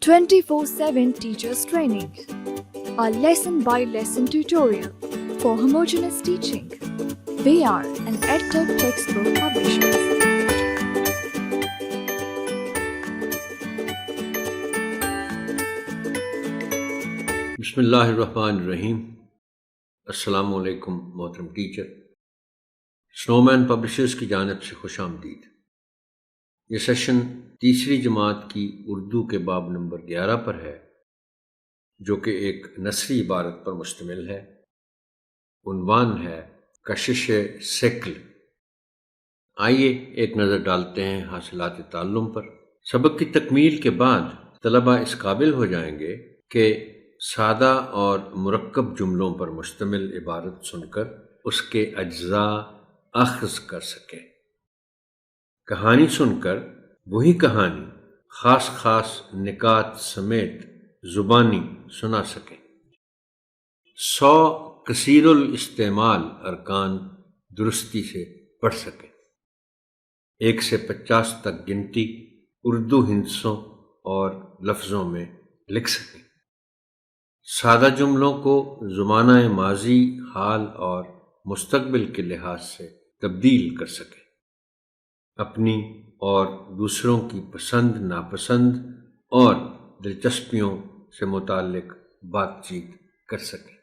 24/7 Teachers Training, a lesson-by-lesson tutorial for homogeneous teaching. We are an EdTech textbook publisher. بسم اللہ الرحمن الرحیم۔ السلام علیکم محترم ٹیچر، سنو مین پبلشرز کی جانب سے خوش آمدید۔ یہ سیشن تیسری جماعت کی اردو کے باب نمبر 11 پر ہے، جو کہ ایک نثری عبارت پر مشتمل ہے۔ عنوان ہے کشش ثقل۔ آئیے ایک نظر ڈالتے ہیں حاصلات تعلم پر۔ سبق کی تکمیل کے بعد طلبہ اس قابل ہو جائیں گے کہ سادہ اور مرکب جملوں پر مشتمل عبارت سن کر اس کے اجزاء اخذ کر سکیں۔ کہانی سن کر وہی کہانی خاص خاص نکات سمیت زبانی سنا سکیں۔ 100 کثیر الاستعمال ارکان درستی سے پڑھ سکیں۔ 1 سے 50 تک گنتی اردو ہندسوں اور لفظوں میں لکھ سکیں۔ سادہ جملوں کو زمانہ ماضی، حال اور مستقبل کے لحاظ سے تبدیل کر سکیں۔ اپنی اور دوسروں کی پسند، ناپسند اور دلچسپیوں سے متعلق بات چیت کر سکیں۔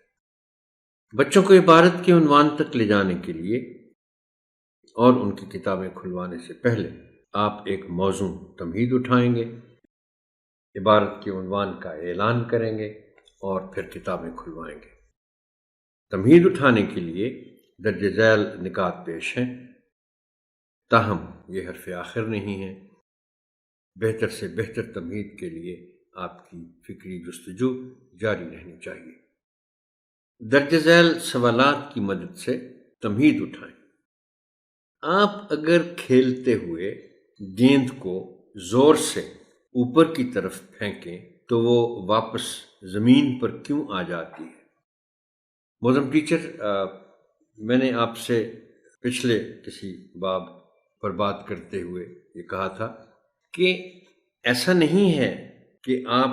بچوں کو عبارت کے عنوان تک لے جانے کے لیے اور ان کی کتابیں کھلوانے سے پہلے آپ ایک موزوں تمہید اٹھائیں گے، عبارت کے عنوان کا اعلان کریں گے اور پھر کتابیں کھلوائیں گے۔ تمہید اٹھانے کے لیے درج ذیل نکات پیش ہیں، تاہم یہ حرف آخر نہیں ہے۔ بہتر سے بہتر تمہید کے لیے آپ کی فکری جستجو جاری رہنی چاہیے۔ درج ذیل سوالات کی مدد سے تمہید اٹھائیں۔ آپ اگر کھیلتے ہوئے گیند کو زور سے اوپر کی طرف پھینکیں تو وہ واپس زمین پر کیوں آ جاتی ہے؟ محترم ٹیچر، میں نے آپ سے پچھلے کسی باب پر بات کرتے ہوئے یہ کہا تھا کہ ایسا نہیں ہے کہ آپ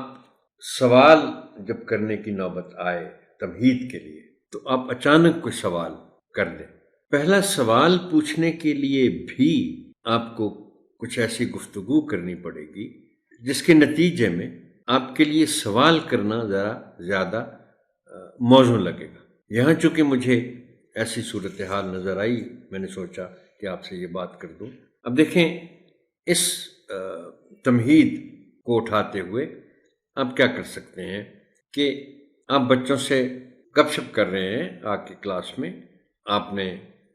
سوال جب کرنے کی نوبت آئے تمہید کے لیے تو آپ اچانک کوئی سوال کر دیں۔ پہلا سوال پوچھنے کے لیے بھی آپ کو کچھ ایسی گفتگو کرنی پڑے گی جس کے نتیجے میں آپ کے لیے سوال کرنا ذرا زیادہ موزوں لگے گا۔ یہاں چونکہ مجھے ایسی صورتحال نظر آئی، میں نے سوچا کہ آپ سے یہ بات کر دوں۔ اب دیکھیں، اس تمہید کو اٹھاتے ہوئے آپ کیا کر سکتے ہیں کہ آپ بچوں سے گپ شپ کر رہے ہیں آ کے کلاس میں، آپ نے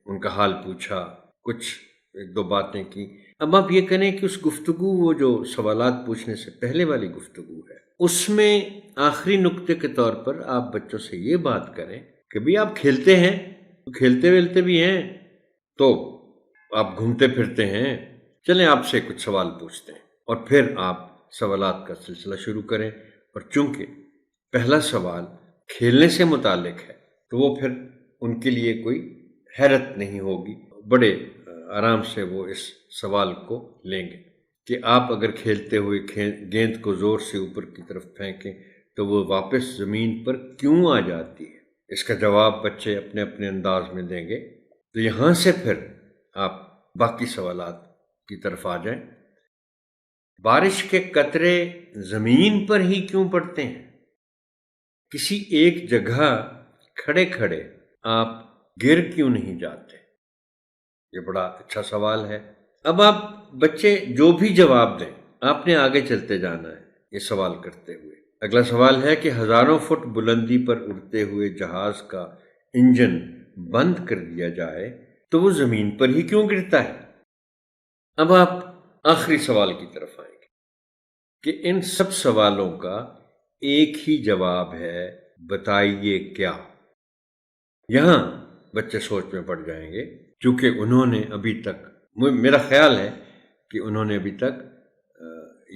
ان کا حال پوچھا، کچھ 1-2 باتیں کی۔ اب آپ یہ کریں کہ اس گفتگو، وہ جو سوالات پوچھنے سے پہلے والی گفتگو ہے، اس میں آخری نقطے کے طور پر آپ بچوں سے یہ بات کریں کہ بھی آپ کھیلتے ہیں، کھیلتے ویلتے بھی ہیں، تو آپ گھومتے پھرتے ہیں، چلیں آپ سے کچھ سوال پوچھتے ہیں، اور پھر آپ سوالات کا سلسلہ شروع کریں۔ اور چونکہ پہلا سوال کھیلنے سے متعلق ہے تو وہ پھر ان کے لیے کوئی حیرت نہیں ہوگی، بڑے آرام سے وہ اس سوال کو لیں گے کہ آپ اگر کھیلتے ہوئے گیند کو زور سے اوپر کی طرف پھینکیں تو وہ واپس زمین پر کیوں آ جاتی ہے۔ اس کا جواب بچے اپنے اپنے انداز میں دیں گے۔ تو یہاں سے پھر آپ باقی سوالات کی طرف آ جائیں۔ بارش کے قطرے زمین پر ہی کیوں پڑتے ہیں؟ کسی ایک جگہ کھڑے کھڑے آپ گر کیوں نہیں جاتے؟ یہ بڑا اچھا سوال ہے۔ اب آپ بچے جو بھی جواب دیں، آپ نے آگے چلتے جانا ہے یہ سوال کرتے ہوئے۔ اگلا سوال ہے کہ ہزاروں فٹ بلندی پر اڑتے ہوئے جہاز کا انجن بند کر دیا جائے تو وہ زمین پر ہی کیوں گرتا ہے؟ اب آپ آخری سوال کی طرف آئیں گے کہ ان سب سوالوں کا ایک ہی جواب ہے، بتائیے کیا؟ یہاں بچے سوچ میں پڑ جائیں گے، چونکہ انہوں نے ابھی تک، میرا خیال ہے کہ انہوں نے ابھی تک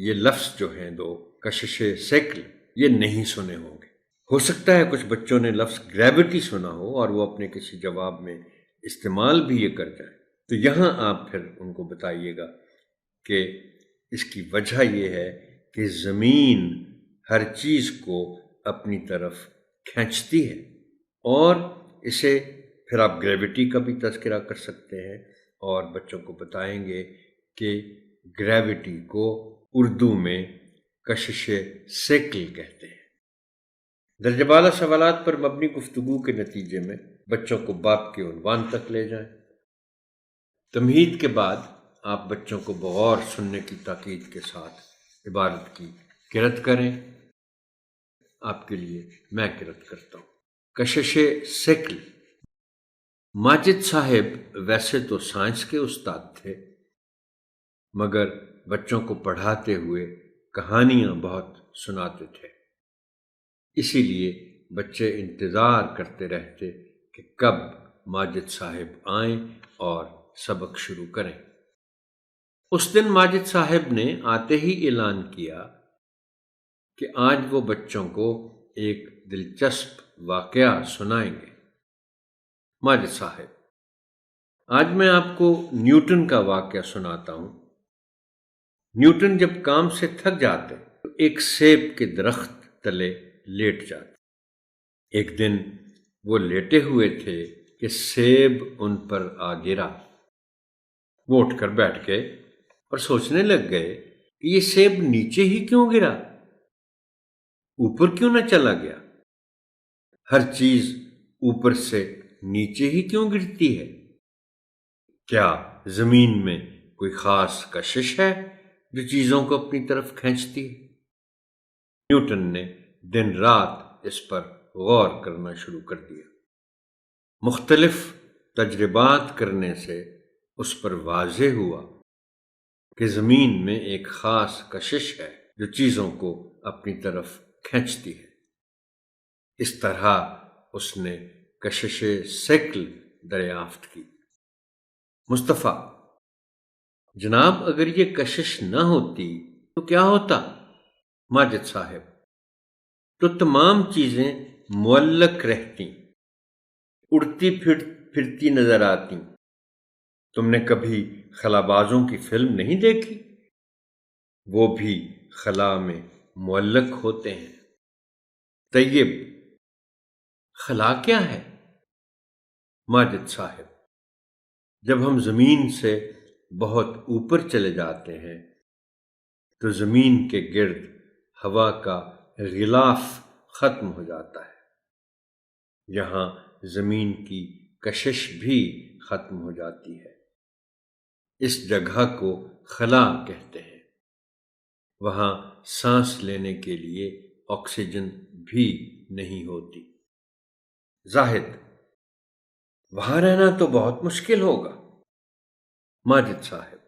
یہ لفظ جو ہیں 2 کشش ثقل یہ نہیں سنے ہوں گے۔ ہو سکتا ہے کچھ بچوں نے لفظ گریوٹی سنا ہو اور وہ اپنے کسی جواب میں استعمال بھی یہ کر جائیں، تو یہاں آپ پھر ان کو بتائیے گا کہ اس کی وجہ یہ ہے کہ زمین ہر چیز کو اپنی طرف کھینچتی ہے، اور اسے پھر آپ گریوٹی کا بھی تذکرہ کر سکتے ہیں، اور بچوں کو بتائیں گے کہ گریوٹی کو اردو میں کشش ثقل کہتے ہیں۔ درجہ بالا سوالات پر مبنی گفتگو کے نتیجے میں بچوں کو باب کے عنوان تک لے جائیں۔ تمہید کے بعد آپ بچوں کو بغور سننے کی تاکید کے ساتھ عبارت کی قرأت کریں۔ آپ کے لیے میں قرأت کرتا ہوں۔ کشش ثقل۔ ماجد صاحب ویسے تو سائنس کے استاد تھے، مگر بچوں کو پڑھاتے ہوئے کہانیاں بہت سناتے تھے، اسی لیے بچے انتظار کرتے رہتے کہ کب ماجد صاحب آئیں اور سبق شروع کریں۔ اس دن ماجد صاحب نے آتے ہی اعلان کیا کہ آج وہ بچوں کو ایک دلچسپ واقعہ سنائیں گے۔ ماجد صاحب: آج میں آپ کو نیوٹن کا واقعہ سناتا ہوں۔ نیوٹن جب کام سے تھک جاتے تو ایک سیب کے درخت تلے لیٹ جاتے۔ ایک دن وہ لیٹے ہوئے تھے کہ سیب ان پر آ گرا۔ وہ اٹھ کر بیٹھ گئے اور سوچنے لگ گئے کہ یہ سیب نیچے ہی کیوں گرا، اوپر کیوں نہ چلا گیا؟ ہر چیز اوپر سے نیچے ہی کیوں گرتی ہے؟ کیا زمین میں کوئی خاص کشش ہے جو چیزوں کو اپنی طرف کھینچتی ہے؟ نیوٹن نے دن رات اس پر غور کرنا شروع کر دیا۔ مختلف تجربات کرنے سے اس پر واضح ہوا کہ زمین میں ایک خاص کشش ہے جو چیزوں کو اپنی طرف کھینچتی ہے۔ اس طرح اس نے کشش ثقل دریافت کی۔ مصطفیٰ: جناب اگر یہ کشش نہ ہوتی تو کیا ہوتا؟ ماجد صاحب: تو تمام چیزیں معلق رہتی، اڑتی پھرتی نظر آتی۔ تم نے کبھی خلابازوں کی فلم نہیں دیکھی؟ وہ بھی خلا میں معلق ہوتے ہیں۔ طیب: خلا کیا ہے؟ ماجد صاحب: جب ہم زمین سے بہت اوپر چلے جاتے ہیں تو زمین کے گرد ہوا کا غلاف ختم ہو جاتا ہے، یہاں زمین کی کشش بھی ختم ہو جاتی ہے۔ اس جگہ کو خلا کہتے ہیں۔ وہاں سانس لینے کے لیے آکسیجن بھی نہیں ہوتی۔ زاہد: وہاں رہنا تو بہت مشکل ہوگا۔ ماجد صاحب: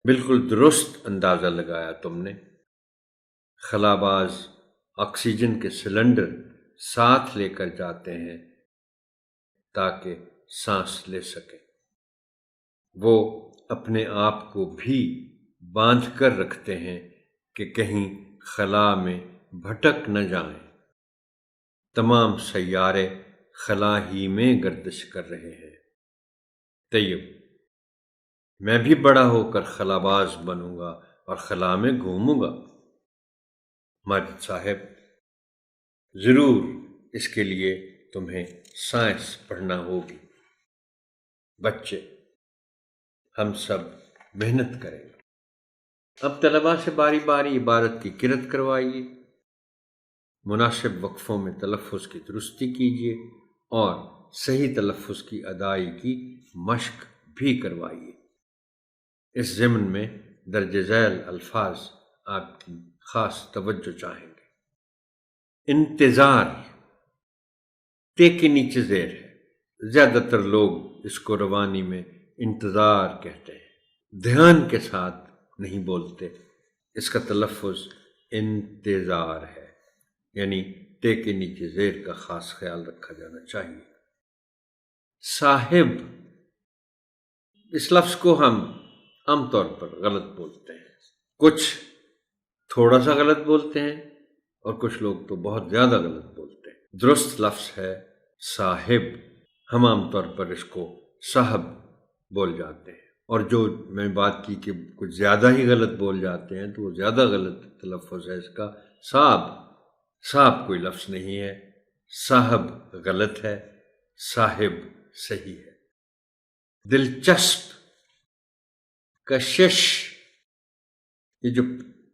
بالکل درست اندازہ لگایا تم نے۔ خلاباز آکسیجن کے سلنڈر ساتھ لے کر جاتے ہیں تاکہ سانس لے سکیں۔ وہ اپنے آپ کو بھی باندھ کر رکھتے ہیں کہ کہیں خلا میں بھٹک نہ جائیں۔ تمام سیارے خلا ہی میں گردش کر رہے ہیں۔ طیب: میں بھی بڑا ہو کر خلاباز بنوں گا اور خلا میں گھوموں گا۔ ماجد صاحب: ضرور، اس کے لیے تمہیں سائنس پڑھنا ہوگی۔ بچے: ہم سب محنت کریں گے۔ اب طلباء سے باری باری عبارت کی قرأت کروائیے، مناسب وقفوں میں تلفظ کی درستی کیجیے اور صحیح تلفظ کی ادائیگی کی مشق بھی کروائیے۔ اس ضمن میں درج ذیل الفاظ آپ کی خاص توجہ چاہیں گے۔ انتظار تے کے نیچے زیر ہے، زیادہ تر لوگ اس کو روانی میں انتظار کہتے ہیں، دھیان کے ساتھ نہیں بولتے۔ اس کا تلفظ انتظار ہے، یعنی تے کے نیچے زیر کا خاص خیال رکھا جانا چاہیے۔ صاحب، اس لفظ کو ہم عام طور پر غلط بولتے ہیں، کچھ تھوڑا سا غلط بولتے ہیں اور کچھ لوگ تو بہت زیادہ غلط بولتے ہیں۔ درست لفظ ہے صاحب، ہم عام طور پر اس کو صاحب بول جاتے ہیں، اور جو میں بات کی کہ کچھ زیادہ ہی غلط بول جاتے ہیں تو وہ زیادہ غلط تلفظ ہے اس کا، صاحب کوئی لفظ نہیں ہے، صاحب غلط ہے، صاحب صحیح ہے۔ دلچسپ، کشش، یہ جو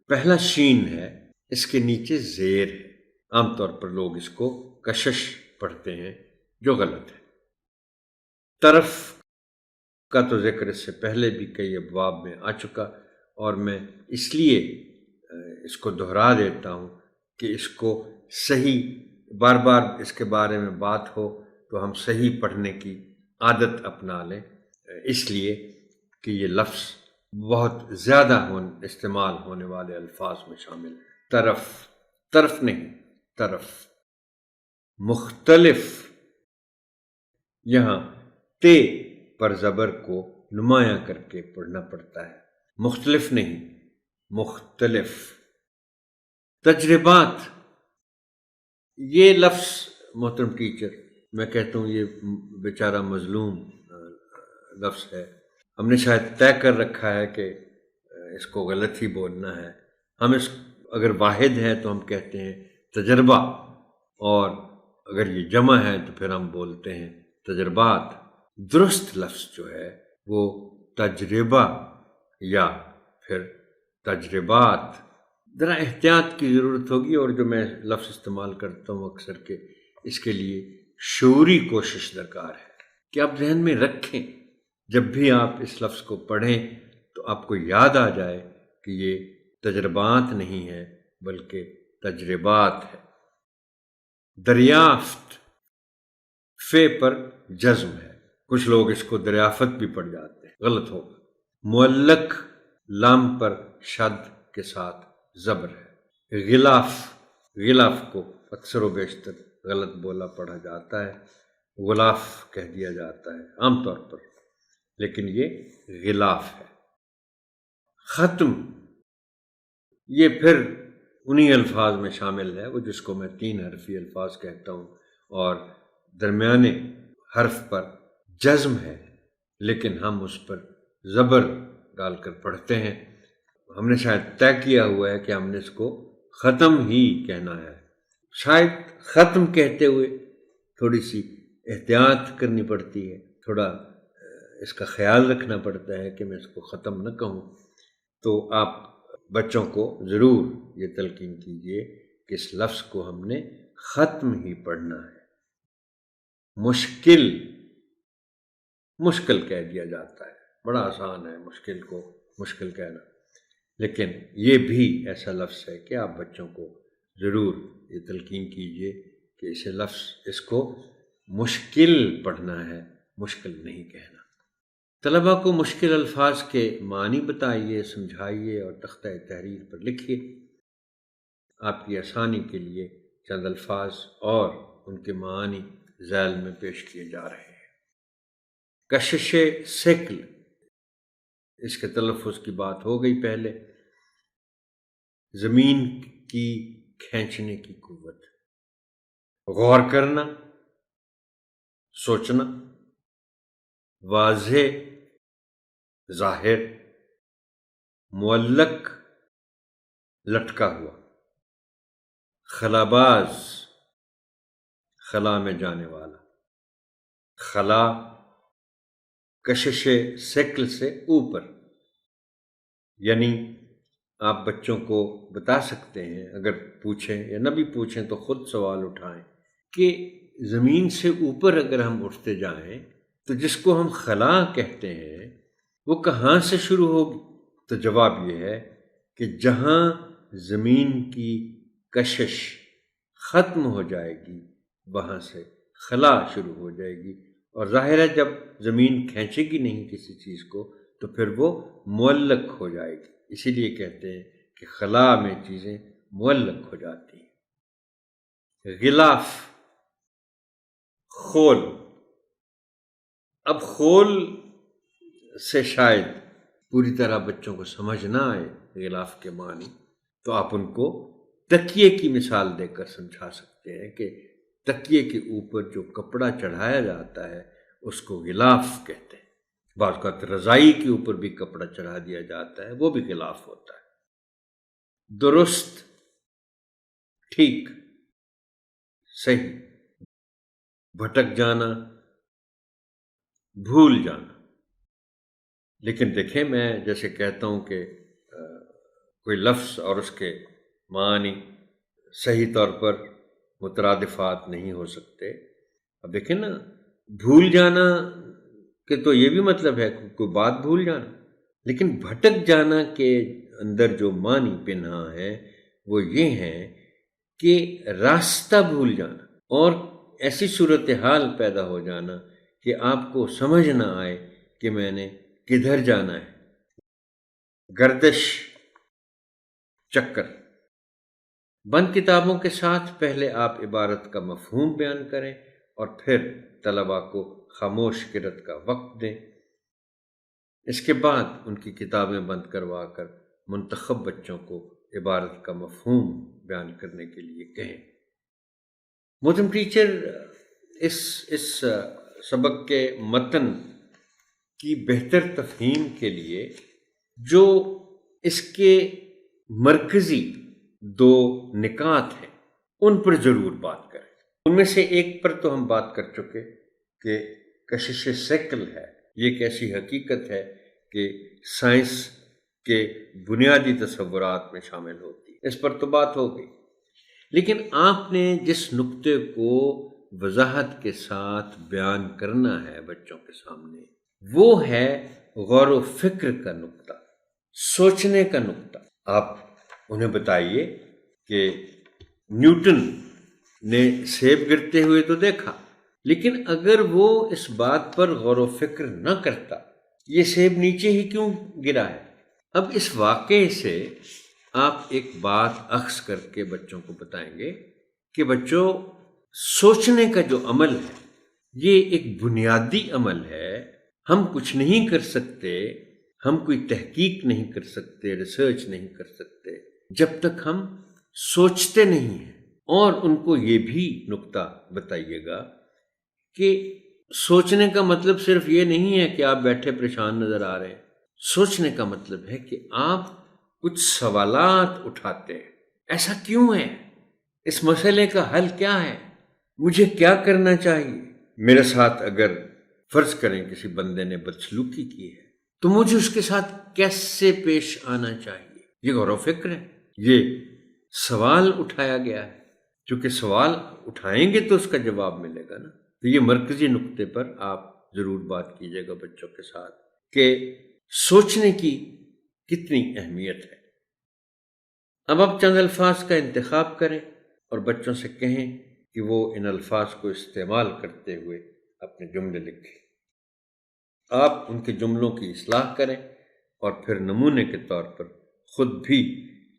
پہلا شین ہے اس کے نیچے زیر ہے، عام طور پر لوگ اس کو کشش پڑھتے ہیں جو غلط ہے۔ طرف کا تو ذکر اس سے پہلے بھی کئی ابواب میں آ چکا، اور میں اس لیے اس کو دہرا دیتا ہوں کہ اس کو صحیح، بار بار اس کے بارے میں بات ہو تو ہم صحیح پڑھنے کی عادت اپنا لیں، اس لیے کہ یہ لفظ بہت زیادہ استعمال ہونے والے الفاظ میں شامل ہے۔ طرف نہیں، طرف۔ مختلف، یہاں تے پر زبر کو نمایاں کر کے پڑھنا پڑتا ہے، مختلف نہیں، مختلف۔ تجربات، یہ لفظ محترم ٹیچر، میں کہتا ہوں یہ بیچارہ مظلوم لفظ ہے، ہم نے شاید طے کر رکھا ہے کہ اس کو غلط ہی بولنا ہے۔ ہم اس اگر واحد ہے تو ہم کہتے ہیں تجربہ، اور اگر یہ جمع ہے تو پھر ہم بولتے ہیں تجربات۔ درست لفظ جو ہے وہ تجربہ یا پھر تجربات۔ ذرا احتیاط کی ضرورت ہوگی، اور جو میں لفظ استعمال کرتا ہوں اکثر کہ اس کے لیے شعوری کوشش درکار ہے کہ آپ ذہن میں رکھیں، جب بھی آپ اس لفظ کو پڑھیں تو آپ کو یاد آ جائے کہ یہ تجربات نہیں ہے بلکہ تجربات ہے۔ دریافت، فے پر جزم ہے، کچھ لوگ اس کو دریافت بھی پڑھ جاتے ہیں، غلط ہوگا۔ معلق، لام پر شد کے ساتھ زبر ہے۔ غلاف کو اکثر و بیشتر غلط بولا پڑھا جاتا ہے، غلاف کہہ دیا جاتا ہے عام طور پر، لیکن یہ غلاف ہے۔ ختم، یہ پھر انہی الفاظ میں شامل ہے وہ جس کو میں 3 حرفی الفاظ کہتا ہوں، اور درمیانے حرف پر جزم ہے لیکن ہم اس پر زبر ڈال کر پڑھتے ہیں۔ ہم نے شاید طے کیا ہوا ہے کہ ہم نے اس کو ختم ہی کہنا ہے، شاید ختم کہتے ہوئے تھوڑی سی احتیاط کرنی پڑتی ہے، تھوڑا اس کا خیال رکھنا پڑتا ہے کہ میں اس کو ختم نہ کہوں۔ تو آپ بچوں کو ضرور یہ تلقین کیجیے کہ اس لفظ کو ہم نے ختم ہی پڑھنا ہے۔ مشکل کہہ دیا جاتا ہے، بڑا آسان ہے مشکل کو مشکل کہنا، لیکن یہ بھی ایسا لفظ ہے کہ آپ بچوں کو ضرور یہ تلقین کیجیے کہ اس کو مشکل پڑھنا ہے، مشکل نہیں کہنا۔ طلباء کو مشکل الفاظ کے معنی بتائیے، سمجھائیے اور تختہ تحریر پر لکھیے۔ آپ کی آسانی کے لیے چند الفاظ اور ان کے معنی ذیل میں پیش کیے جا رہے ہیں۔ کشش ثقل، اس کے تلفظ کی بات ہو گئی پہلے۔ زمین کی کھینچنے کی قوت، غور کرنا، سوچنا۔ واضح، ظاہر۔ معلق، لٹکا ہوا۔ خلاباز، خلا میں جانے والا۔ خلا، کشش ثقل سے اوپر، یعنی آپ بچوں کو بتا سکتے ہیں، اگر پوچھیں یا نہ بھی پوچھیں تو خود سوال اٹھائیں کہ زمین سے اوپر اگر ہم اٹھتے جائیں تو جس کو ہم خلا کہتے ہیں وہ کہاں سے شروع ہوگی؟ تو جواب یہ ہے کہ جہاں زمین کی کشش ختم ہو جائے گی وہاں سے خلا شروع ہو جائے گی، اور ظاہر ہے جب زمین کھینچے گی نہیں کسی چیز کو تو پھر وہ معلق ہو جائے گی، اسی لیے کہتے ہیں کہ خلا میں چیزیں معلق ہو جاتی ہیں۔ غلاف، خول۔ اب خول سے شاید پوری طرح بچوں کو سمجھ نہ آئے غلاف کے معنی، تو آپ ان کو تکیے کی مثال دے کر سمجھا سکتے ہیں کہ تکیے کے اوپر جو کپڑا چڑھایا جاتا ہے اس کو غلاف کہتے ہیں۔ بعض اوقات رضائی کے اوپر بھی کپڑا چڑھا دیا جاتا ہے، وہ بھی غلاف ہوتا ہے۔ درست، ٹھیک، صحیح، بھٹک جانا، بھول جانا۔ لیکن دیکھیں، میں جیسے کہتا ہوں کہ کوئی لفظ اور اس کے معنی صحیح طور پر مترادفات نہیں ہو سکتے۔ اب دیکھیں نا، بھول جانا کہ تو یہ بھی مطلب ہے کوئی بات بھول جانا، لیکن بھٹک جانا کے اندر جو معنی پنہا ہے وہ یہ ہے کہ راستہ بھول جانا اور ایسی صورتحال پیدا ہو جانا کہ آپ کو سمجھ نہ آئے کہ میں نے کدھر جانا ہے۔ گردش، چکر۔ بند کتابوں کے ساتھ پہلے آپ عبارت کا مفہوم بیان کریں اور پھر طلباء کو خاموش قرأت کا وقت دیں۔ اس کے بعد ان کی کتابیں بند کروا کر منتخب بچوں کو عبارت کا مفہوم بیان کرنے کے لیے کہیں۔ محترم ٹیچر، اس سبق کے متن کی بہتر تفہیم کے لیے جو اس کے مرکزی دو نکات ہیں ان پر ضرور بات کریں۔ ان میں سے ایک پر تو ہم بات کر چکے کہ کشش ثقل ہے، یہ ایک ایسی حقیقت ہے کہ سائنس کے بنیادی تصورات میں شامل ہوتی ہے، اس پر تو بات ہو گئی۔ لیکن آپ نے جس نقطے کو وضاحت کے ساتھ بیان کرنا ہے بچوں کے سامنے، وہ ہے غور و فکر کا نقطہ، سوچنے کا نقطہ۔ آپ انہیں بتائیے کہ نیوٹن نے سیب گرتے ہوئے تو دیکھا، لیکن اگر وہ اس بات پر غور و فکر نہ کرتا یہ سیب نیچے ہی کیوں گرا ہے؟ اب اس واقعے سے آپ ایک بات اخذ کر کے بچوں کو بتائیں گے کہ بچوں، سوچنے کا جو عمل ہے یہ ایک بنیادی عمل ہے۔ ہم کچھ نہیں کر سکتے، ہم کوئی تحقیق نہیں کر سکتے، ریسرچ نہیں کر سکتے جب تک ہم سوچتے نہیں ہیں۔ اور ان کو یہ بھی نقطہ بتائیے گا کہ سوچنے کا مطلب صرف یہ نہیں ہے کہ آپ بیٹھے پریشان نظر آ رہے ہیں۔ سوچنے کا مطلب ہے کہ آپ کچھ سوالات اٹھاتے ہیں، ایسا کیوں ہے؟ اس مسئلے کا حل کیا ہے؟ مجھے کیا کرنا چاہیے؟ میرے ساتھ اگر فرض کریں کسی بندے نے بدسلوکی کی ہے تو مجھے اس کے ساتھ کیسے پیش آنا چاہیے؟ یہ غور و فکر ہے، یہ سوال اٹھایا گیا ہے۔ چونکہ سوال اٹھائیں گے تو اس کا جواب ملے گا نا۔ تو یہ مرکزی نقطے پر آپ ضرور بات کیجیے گا بچوں کے ساتھ کہ سوچنے کی کتنی اہمیت ہے۔ اب آپ چند الفاظ کا انتخاب کریں اور بچوں سے کہیں کہ وہ ان الفاظ کو استعمال کرتے ہوئے اپنے جملے لکھیں۔ آپ ان کے جملوں کی اصلاح کریں اور پھر نمونے کے طور پر خود بھی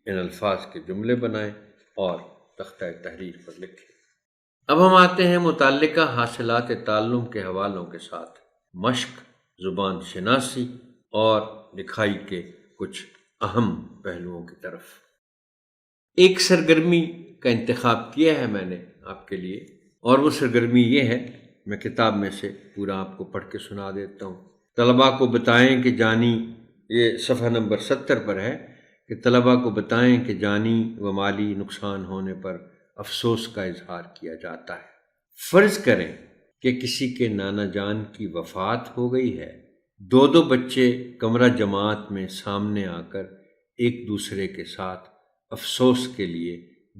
ان الفاظ کے جملے بنائیں اور تختہ تحریر پر لکھیں۔ اب ہم آتے ہیں متعلقہ حاصلات تعلم کے حوالوں کے ساتھ مشق، زبان شناسی اور لکھائی کے کچھ اہم پہلوؤں کی طرف۔ ایک سرگرمی کا انتخاب کیا ہے میں نے آپ کے لیے، اور وہ سرگرمی یہ ہے، میں کتاب میں سے پورا آپ کو پڑھ کے سنا دیتا ہوں۔ طلباء کو بتائیں کہ جانی، یہ صفحہ نمبر 70 پر ہے، کہ طلباء کو بتائیں کہ جانی و مالی نقصان ہونے پر افسوس کا اظہار کیا جاتا ہے۔ فرض کریں کہ کسی کے نانا جان کی وفات ہو گئی ہے۔ دو بچے کمرہ جماعت میں سامنے آ کر ایک دوسرے کے ساتھ افسوس کے لیے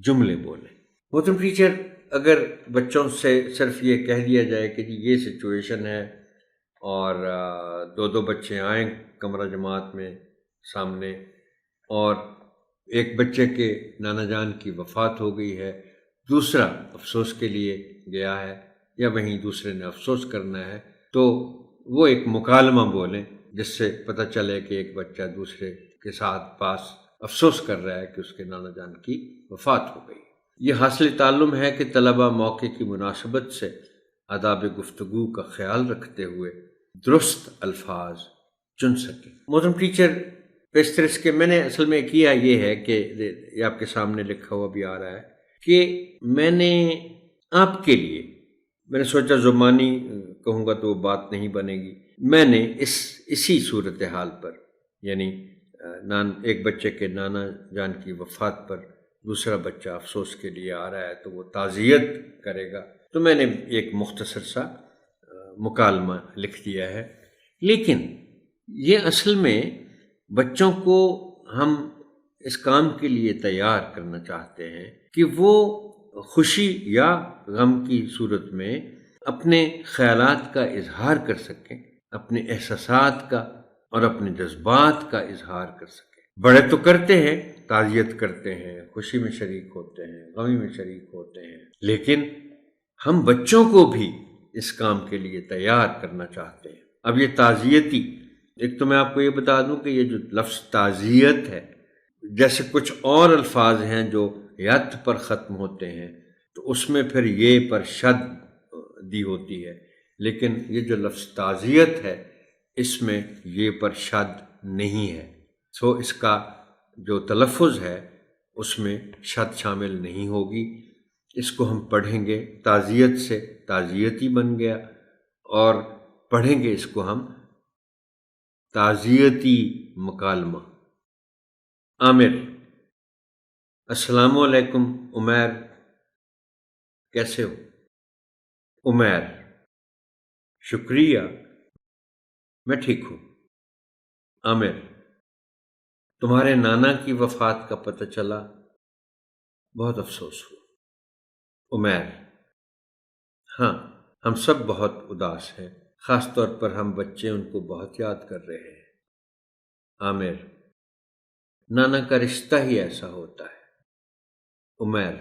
جملے بولیں۔ محترم ٹیچر، اگر بچوں سے صرف یہ کہہ دیا جائے کہ جی یہ سچویشن ہے اور دو بچے آئیں کمرہ جماعت میں سامنے اور ایک بچے کے نانا جان کی وفات ہو گئی ہے، دوسرا افسوس کے لیے گیا ہے یا وہیں دوسرے نے افسوس کرنا ہے، تو وہ ایک مکالمہ بولیں جس سے پتہ چلے کہ ایک بچہ دوسرے کے ساتھ پاس افسوس کر رہا ہے کہ اس کے نانا جان کی وفات ہو گئی۔ یہ حاصل تعلم ہے کہ طلباء موقع کی مناسبت سے آداب گفتگو کا خیال رکھتے ہوئے درست الفاظ چن سکیں۔ محترم ٹیچر، پیشترس کے میں نے اصل میں کیا یہ ہے کہ یہ آپ کے سامنے لکھا ہوا بھی آ رہا ہے کہ میں نے آپ کے لیے، میں نے سوچا زبانی کہوں گا تو وہ بات نہیں بنے گی، میں نے اسی صورتحال پر، یعنی ایک بچے کے نانا جان کی وفات پر دوسرا بچہ افسوس کے لیے آ رہا ہے تو وہ تعزیت کرے گا. تو میں نے ایک مختصر سا مکالمہ لکھ دیا ہے. لیکن یہ اصل میں بچوں کو ہم اس کام کے لیے تیار کرنا چاہتے ہیں کہ وہ خوشی یا غم کی صورت میں اپنے خیالات کا اظہار کر سکیں، اپنے احساسات کا اور اپنے جذبات کا اظہار کر سکیں. بڑے تو کرتے ہیں، تعزیت کرتے ہیں، خوشی میں شریک ہوتے ہیں، غمی میں شریک ہوتے ہیں، لیکن ہم بچوں کو بھی اس کام کے لیے تیار کرنا چاہتے ہیں. اب یہ تعزیتی، ایک تو میں آپ کو یہ بتا دوں کہ یہ جو لفظ تعزیت ہے، جیسے کچھ اور الفاظ ہیں جو یت پر ختم ہوتے ہیں تو اس میں پھر یہ پر شد دی ہوتی ہے، لیکن یہ جو لفظ تعزیت ہے اس میں یہ پر شد نہیں ہے. سو اس کا جو تلفظ ہے اس میں شد شامل نہیں ہوگی. اس کو ہم پڑھیں گے تعزیت سے، تعزیتی بن گیا، اور پڑھیں گے اس کو ہم تعزیتی مکالمہ. عامر: السلام علیکم عمیر، کیسے ہو؟ عمیر: شکریہ، میں ٹھیک ہوں. عامر: تمہارے نانا کی وفات کا پتہ چلا؟ بہت افسوس ہوا. عمیر: ہاں، ہم سب بہت اداس ہیں، خاص طور پر ہم بچے ان کو بہت یاد کر رہے ہیں. عامر: نانا کا رشتہ ہی ایسا ہوتا ہے. عمیر: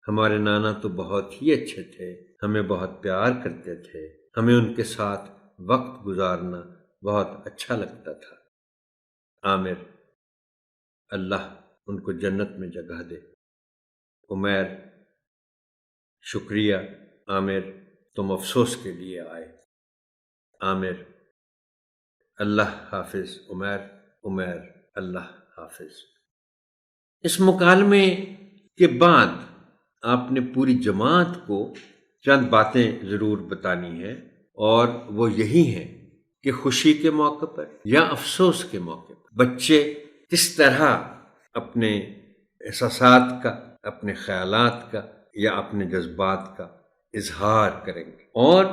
ہمارے نانا تو بہت ہی اچھے تھے، ہمیں بہت پیار کرتے تھے، ہمیں ان کے ساتھ وقت گزارنا بہت اچھا لگتا تھا. عامر: اللہ ان کو جنت میں جگہ دے. عمیر: شکریہ عامر، تم افسوس کے لیے آئے. عامر: اللہ حافظ عمیر. عمیر: اللہ حافظ. اس مکالمے کے بعد آپ نے پوری جماعت کو چند باتیں ضرور بتانی ہیں، اور وہ یہی ہیں کہ خوشی کے موقع پر یا افسوس کے موقع پر بچے کس طرح اپنے احساسات کا، اپنے خیالات کا یا اپنے جذبات کا اظہار کریں گے. اور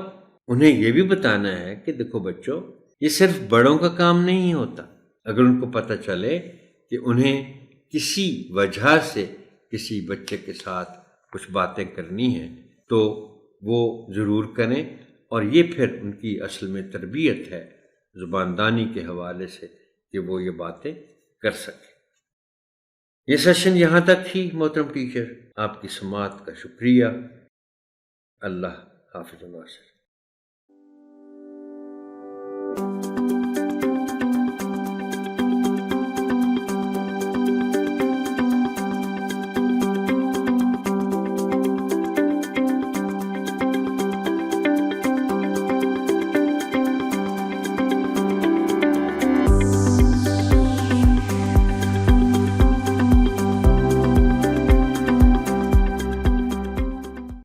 انہیں یہ بھی بتانا ہے کہ دیکھو بچوں، یہ صرف بڑوں کا کام نہیں ہوتا. اگر ان کو پتہ چلے کہ انہیں کسی وجہ سے کسی بچے کے ساتھ کچھ باتیں کرنی ہیں تو وہ ضرور کریں، اور یہ پھر ان کی اصل میں تربیت ہے زباندانی کے حوالے سے کہ وہ یہ باتیں کر سکیں. یہ سیشن یہاں تک ہی محترم ٹیچر. آپ کی سماعت کا شکریہ. اللہ حافظ ناصر.